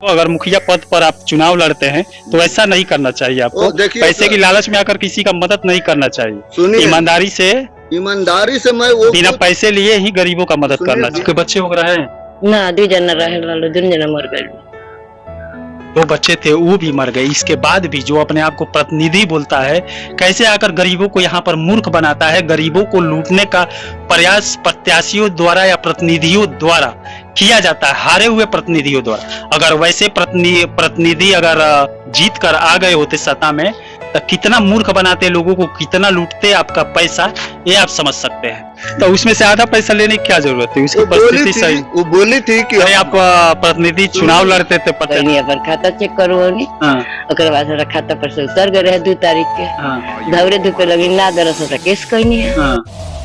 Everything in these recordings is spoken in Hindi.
तो अगर मुखिया पद पर आप चुनाव लड़ते हैं तो ऐसा नहीं करना चाहिए आपको। पैसे की लालच में आकर किसी का मदद नहीं करना चाहिए। ईमानदारी से मैं वो बिना पैसे लिए ही गरीबों का मदद करना चाहिए। बच्चे वगैरह है ना, 2 जना रहे, 2 जना मर गए। 2 बच्चे थे, वो भी मर गए। इसके बाद भी जो अपने आप को प्रतिनिधि बोलता है, कैसे आकर गरीबों को यहाँ पर मूर्ख बनाता है। गरीबों को लूटने का प्रयास प्रत्याशियों द्वारा या प्रतिनिधियों द्वारा किया जाता है, हारे हुए प्रतिनिधियों द्वारा। अगर वैसे प्रतिनिधि अगर जीत कर आ गए होते सत्ता में तो कितना मूर्ख बनाते लोगों को, कितना लूटते आपका पैसा, ये आप समझ सकते हैं। तो उसमें से आधा पैसा लेने की क्या जरूरत है? उसकी परिस्थिति सही। वो बोली थी कि आप प्रतिनिधि चुनाव लड़ते थे, पता नहीं अपन खाता चेक करो नहीं। ओकर बाद हमारा खाता पर से उतर गए रहे 2 तारीख के। धवरे धूपे लगी ना दरस केस कोई नहीं है।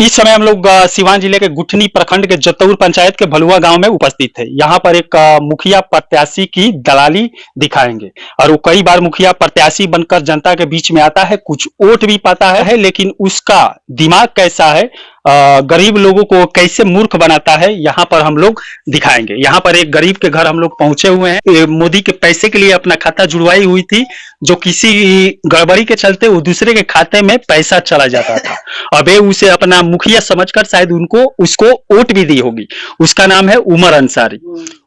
इस समय हम लोग सिवान जिले के गुठनी प्रखंड के जतौर पंचायत के भलुआ गांव में उपस्थित थे। यहाँ पर एक मुखिया प्रत्याशी की दलाली दिखाएंगे और वो कई बार मुखिया प्रत्याशी बनकर जनता के बीच में आता है, कुछ वोट भी पाता है, लेकिन उसका दिमाग कैसा है, गरीब लोगों को कैसे मूर्ख बनाता है, यहाँ पर हम लोग दिखाएंगे। यहाँ पर एक गरीब के घर हम लोग पहुंचे हुए हैं। मोदी के पैसे के लिए अपना खाता जुड़वाई हुई थी, जो किसी गड़बड़ी के चलते वो दूसरे के खाते में पैसा चला जाता था। अबे उसे अपना मुखिया समझकर शायद उसको वोट भी दी होगी। उसका नाम है उमर अंसारी।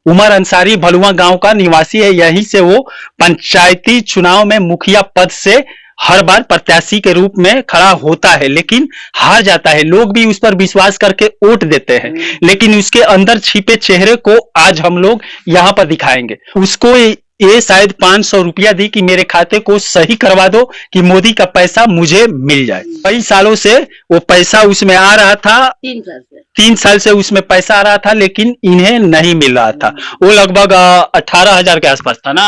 उमर अंसारी भलुआ गांव का निवासी है। यहीं से वो पंचायती चुनाव में मुखिया पद से हर बार प्रत्याशी के रूप में खड़ा होता है, लेकिन हार जाता है। लोग भी उस पर विश्वास करके वोट देते हैं, लेकिन उसके अंदर छिपे चेहरे को आज हम लोग यहाँ पर दिखाएंगे। उसको ये शायद 500 रुपया दी कि मेरे खाते को सही करवा दो कि मोदी का पैसा मुझे मिल जाए। कई सालों से वो पैसा उसमें आ रहा था, 3 साल से उसमें पैसा आ रहा था, लेकिन इन्हें नहीं मिल रहा था। वो लगभग 18,000 के आसपास था ना।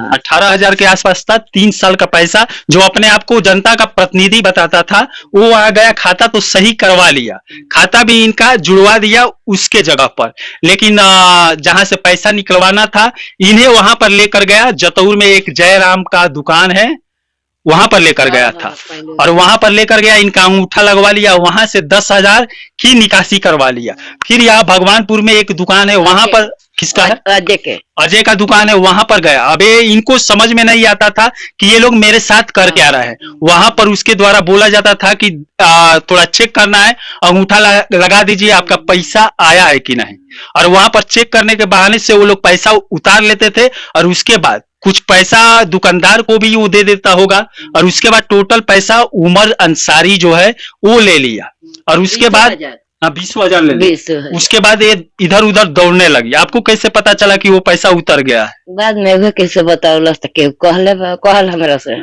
18,000 के आसपास था। 3 साल का पैसा जो अपने आप को जनता का प्रतिनिधि बताता था, वो आ गया। खाता तो सही करवा लिया, खाता भी इनका जुड़वा दिया उसके जगह पर, लेकिन जहां से पैसा निकलवाना था इन्हें वहां पर लेकर गया। जतौर में एक जयराम का दुकान है, वहां पर लेकर गया था और वहां पर लेकर गया, इनका अंगूठा लगवा लिया, वहां से 10,000 की निकासी करवा लिया। फिर यहाँ भगवानपुर में एक दुकान है, वहां पर किसका है? अजय का दुकान है, वहां पर गया। अबे इनको समझ में नहीं आता था कि ये लोग मेरे साथ कर क्या रहा है। वहां पर उसके द्वारा बोला जाता था कि थोड़ा चेक करना है, अंगूठा लगा दीजिए, आपका पैसा आया है कि नहीं। और वहां पर चेक करने के बहाने से वो लोग पैसा उतार लेते थे और उसके बाद कुछ पैसा दुकानदार को भी वो दे देता होगा और उसके बाद टोटल पैसा उमर अंसारी जो है वो ले लिया और उसके बाद 20,000 ले लिया। उसके बाद ये इधर उधर दौड़ने लगी। आपको कैसे पता चला कि वो पैसा उतर गया है? बाद में वो कैसे बतावलस त के कहल हमरा से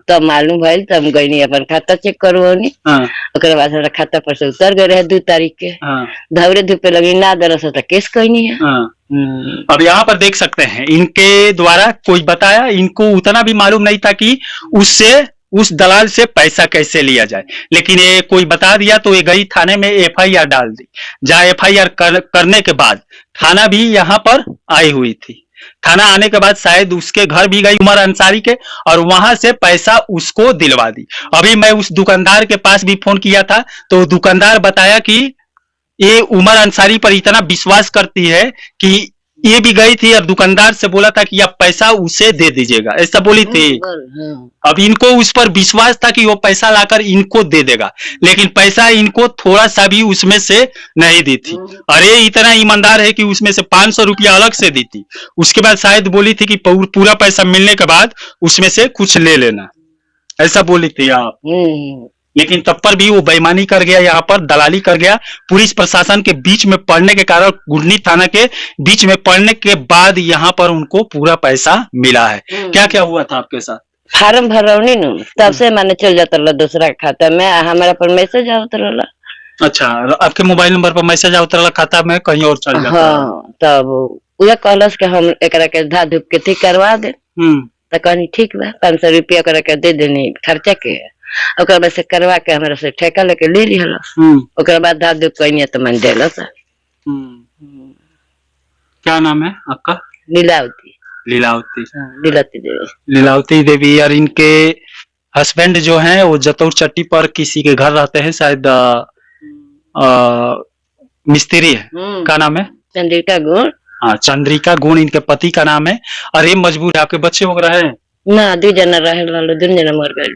तब मालूम भइल, तब गइनी अपन खाता चेक करवनी। ओकर बाद हमरा खाता पर से उतर गए रहे 2 तारीख के। धवरे धूपे लगी ना दरस त केस कइनी है। अब यहाँ पर देख सकते हैं इनके द्वारा कोई बताया, इनको उतना भी मालूम नहीं था कि उस दलाल से पैसा कैसे लिया जाए, लेकिन ये कोई बता दिया तो ये गई थाने में FIR डाल दी। जहाँ FIR करने के बाद थाना भी यहाँ पर आई हुई थी। थाना आने के बाद शायद उसके घर भी गई उमर अंसारी के और वहां से पैसा उसको दिलवा दी। अभी मैं उस दुकानदार के पास भी फोन किया था तो दुकानदार बताया कि ये उमर अंसारी पर इतना विश्वास करती है कि ये भी गई थी और दुकानदार से बोला था कि आप पैसा उसे दे दीजिएगा, ऐसा बोली थी। अब इनको उस पर विश्वास था कि वो पैसा लाकर इनको दे देगा, लेकिन पैसा इनको थोड़ा सा भी उसमें से नहीं दी थी। अरे इतना ईमानदार है कि उसमें से 500 रुपया अलग से दी थी। उसके बाद शायद बोली थी कि पूरा पैसा मिलने के बाद उसमें से कुछ ले लेना, ऐसा बोली थी आप। लेकिन तब पर भी वो बेईमानी कर गया, यहाँ पर दलाली कर गया। पुलिस प्रशासन के बीच में पड़ने के कारण, गुठनी थाना के बीच में पड़ने के बाद यहाँ पर उनको पूरा पैसा मिला है। क्या क्या हुआ था आपके साथ? फार्म भरवनी न, तब से मैंने चल जाता रहा दूसरा खाता में, हमारा पर मैसेज आवत रहा। अच्छा, आपके मोबाइल नंबर पर मैसेज आवत रहा खाता में, कहीं और चल जाता? हाँ, तब उहे कहलस के हम एकरा के धा धूप के ठीक करवा दे। तो कहनी ठीक बा, 500 रुपया करा के दे देनी खर्चा के। ओकर बाद से करवा के हमरा से ठेका लेके ले लिहलस। ओकर बाद धा धूप कइनी तो मन देलस। क्या नाम है आपका? लीलावती। लीलावती देवी। और इनके हस्बैंड जो हैं वो जतौर चट्टी पर किसी के घर रहते हैं, शायद मिस्त्री है। क्या नाम है? चंद्रिका गुण। हाँ, चंद्रिका गुण इनके पति का नाम है। और ये मजबूर है। आपके बच्चे वगैरह है? ना 2 जना रहे वालो, 2 जना मर गए।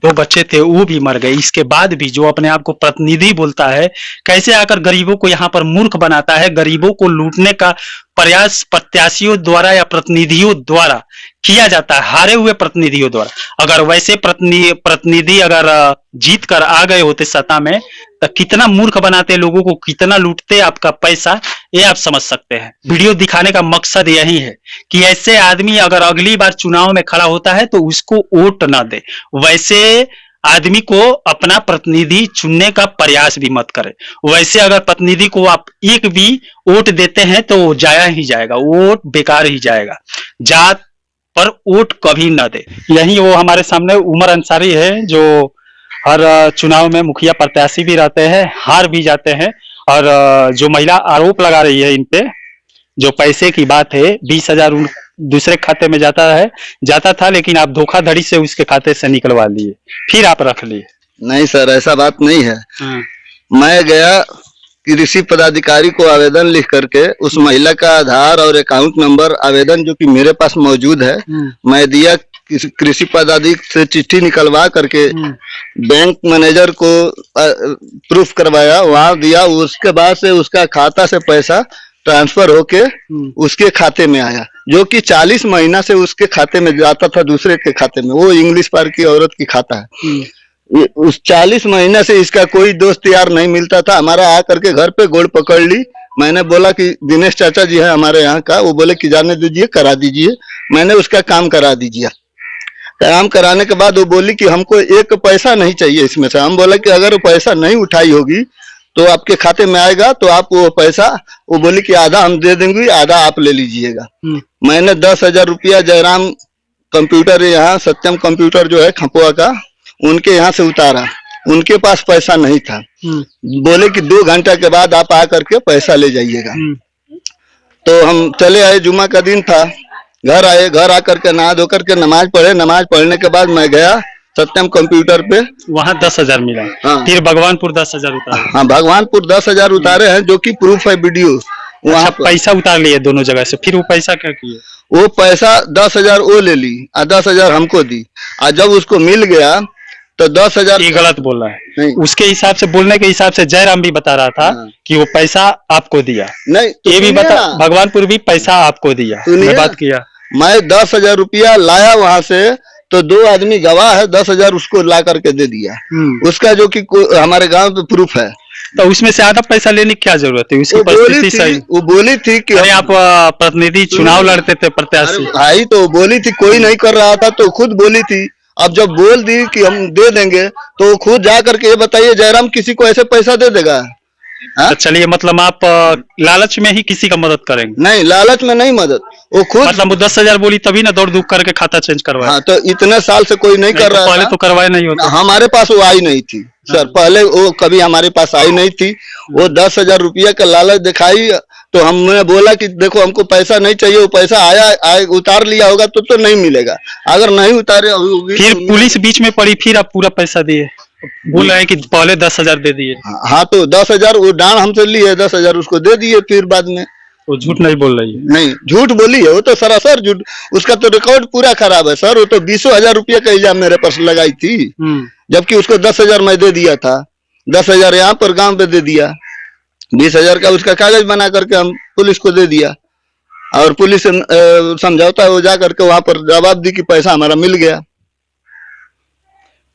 2 बच्चे थे, वो भी मर गए। इसके बाद भी जो अपने आप को प्रतिनिधि बोलता है, कैसे आकर गरीबों को यहाँ पर मूर्ख बनाता है। गरीबों को लूटने का प्रयास प्रत्याशियों द्वारा या प्रतिनिधियों द्वारा किया जाता है, हारे हुए प्रतिनिधियों द्वारा। अगर वैसे प्रतिनिधि अगर जीत कर आ गए होते सत्ता में, तो कितना मूर्ख बनाते लोगों को, कितना लूटते आपका पैसा, ये आप समझ सकते हैं। वीडियो दिखाने का मकसद यही है कि ऐसे आदमी अगर अगली बार चुनाव में खड़ा होता है तो उसको वोट ना दे। वैसे आदमी को अपना प्रतिनिधि चुनने का प्रयास भी मत करें। वैसे अगर प्रतिनिधि को आप एक भी वोट देते हैं तो वो जाया ही जाएगा, वोट बेकार ही जाएगा। जात पर वोट कभी ना दे। यही वो हमारे सामने उमर अंसारी है, जो हर चुनाव में मुखिया प्रत्याशी भी रहते हैं, हार भी जाते हैं। और जो महिला आरोप लगा रही है इन पे, जो पैसे की बात है, 20,000 दूसरे खाते में जाता था, लेकिन आप धोखाधड़ी से उसके खाते से निकलवा लिए, फिर आप रख लिए। नहीं सर, ऐसा बात नहीं है। मैं गया कृषि पदाधिकारी को आवेदन लिख करके, उस महिला का आधार और अकाउंट नंबर आवेदन जो कि मेरे पास मौजूद है, मैं दिया। कृषि पदाधिकारी से चिट्ठी निकलवा करके बैंक मैनेजर को प्रूफ करवाया, वहां दिया। उसके बाद से उसका खाता से पैसा ट्रांसफर होके उसके खाते में आया, जो कि 40 महीना से उसके खाते में जाता था, दूसरे के खाते में। वो इंग्लिश पार की औरत की खाता है। उस 40 महीने से इसका कोई दोस्त यार नहीं मिलता था। हमारा आ करके घर पे गोड़ पकड़ ली। मैंने बोला कि दिनेश चाचा जी है हमारे यहाँ का, वो बोले कि जाने दीजिए, करा दीजिए। मैंने उसका काम करा दीजिए। काम कराने के बाद वो बोली कि हमको एक पैसा नहीं चाहिए इसमें से। हम बोला कि अगर वो पैसा नहीं उठाई होगी तो आपके खाते में आएगा, तो आप वो पैसा, वो बोली कि आधा हम दे देंगे, आधा आप ले लीजिएगा। मैंने 10,000 रुपया जयराम कंप्यूटर, यहाँ सत्यम कंप्यूटर जो है खपुआ का, उनके यहाँ से उतारा। उनके पास पैसा नहीं था। बोले कि 2 घंटा के बाद आप आकर के पैसा ले जाइएगा। तो हम चले आए, जुम्मा का दिन था। घर आए, घर आकर के नहा धो करके नमाज पढ़े। नमाज पढ़ने के बाद मैं गया सत्यम कंप्यूटर पे, वहाँ 10,000 मिला। हाँ। फिर भगवानपुर 10,000 उतारे। हाँ, भगवानपुर 10,000 उतारे हैं, जो कि प्रूफ है वीडियो। वहाँ पैसा उतार लिए दोनों जगह से। फिर वो पैसा क्या किए? वो पैसा 10,000 वो ले ली और 10,000 हमको दी। और जब उसको मिल गया तो 10,000। ये गलत बोल रहा है। उसके हिसाब से, बोलने के हिसाब से जयराम भी बता रहा था कि वो पैसा आपको दिया। नहीं, ये भी बता, भगवानपुर भी पैसा आपको दिया। मैं बात किया, मैं 10,000 रुपया लाया वहां से, तो 2 आदमी गवाह है, 10,000 उसको ला करके दे दिया। उसका जो कि हमारे गांव पे प्रूफ है। तो उसमें से आधा पैसा लेने की क्या जरूरत है? उसकी परिस्थिति सही। वो बोली थी कि आप प्रतिनिधि चुनाव लड़ते थे, प्रत्याशी भाई, तो बोली थी कोई नहीं कर रहा था, तो खुद बोली थी। अब जब बोल दी कि हम दे देंगे, तो खुद जा करके ये बताइए, जयराम किसी को ऐसे पैसा दे देगा? तो चलिए, मतलब आप लालच में ही किसी का मदद करेंगे? नहीं, लालच में नहीं मदद। वो खुद, मतलब वो 10,000 बोली तभी ना दौड़ धूप करके खाता चेंज करवाया। हाँ, तो इतने साल से कोई नहीं कर रहा। पहले तो करवाए नहीं होता। हमारे पास वो आई नहीं थी सर, पहले वो कभी हमारे पास आई नहीं थी। वो 10,000 रुपया का लालच दिखाई, तो हमने बोला कि देखो हमको पैसा नहीं चाहिए। वो पैसा आया उतार लिया होगा तो नहीं मिलेगा। अगर नहीं उतारे फिर पुलिस बीच में पड़ी, फिर आप पूरा पैसा दिए। बोल रहे हैं कि पहले 10,000 दे दिए। हाँ, तो 10,000 वो डांड हमसे लिए, 10,000 उसको दे दिए। फिर बाद में वो झूठ नहीं बोल रही है। नहीं, झूठ बोली है वो तो सरासर झूठ। उसका तो रिकॉर्ड पूरा खराब है सर। वो तो 20,000 रुपया का इल्जाम मेरे पास लगाई थी, जबकि उसको 10,000 मैं दे दिया था। 10,000 यहाँ पर गांव पे दे दिया। 20,000 का उसका कागज बना करके हम पुलिस को दे दिया, और पुलिस समझौता हो जा करके वहां पर जवाब दी कि पैसा हमारा मिल गया।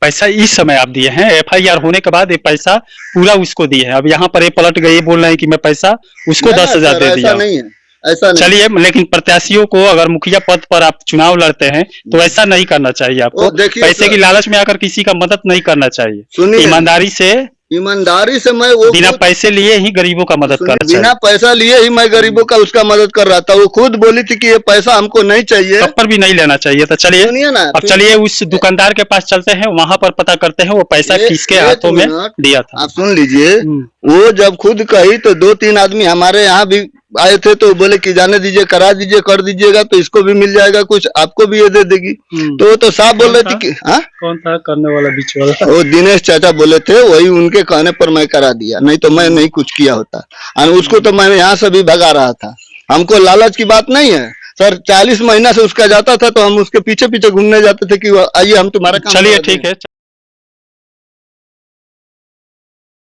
पैसा इस समय आप दिए हैं, FIR होने के बाद ये पैसा पूरा उसको दिए हैं। अब यहाँ पर ये पलट गए, ये बोल रहे हैं कि मैं पैसा उसको 10,000 दे दिया। ऐसा नहीं है, ऐसा नहीं। चलिए, लेकिन प्रत्याशियों को अगर मुखिया पद पर आप चुनाव लड़ते हैं तो ऐसा नहीं करना चाहिए आपको। पैसे की लालच में आकर किसी का मदद नहीं करना चाहिए। ईमानदारी से मैं वो बिना पैसे लिए ही गरीबों का मदद करना चाहिए। बिना पैसा लिए ही मैं गरीबों का उसका मदद कर रहा था। वो खुद बोली थी कि ये पैसा हमको नहीं चाहिए, तब पर भी नहीं लेना चाहिए। तो चलिए, अब चलिए उस दुकानदार के पास चलते हैं, वहां पर पता करते हैं वो पैसा किसके हाथों में दिया था। आप सुन लीजिए, वो जब खुद कही तो 2-3 आदमी हमारे यहाँ भी आए थे, तो बोले कि जाने दीजिए, करा दीजिए, कर दीजिएगा तो इसको भी मिल जाएगा कुछ, आपको भी ये दे देगी। तो वो तो साफ बोल रहे थे कि हाँ, कौन था करने वाला बीच वाला? वो दिनेश चाचा बोले थे, वही उनके कहने पर मैं करा दिया, नहीं तो मैं नहीं कुछ किया होता। और उसको तो मैं यहाँ से भी भगा रहा था, हमको लालच की बात नहीं है सर। 40 महीना से उसका जाता था तो हम उसके पीछे पीछे घूमने जाते थे कि आइए हम तुम्हारा काम। चलिए ठीक है।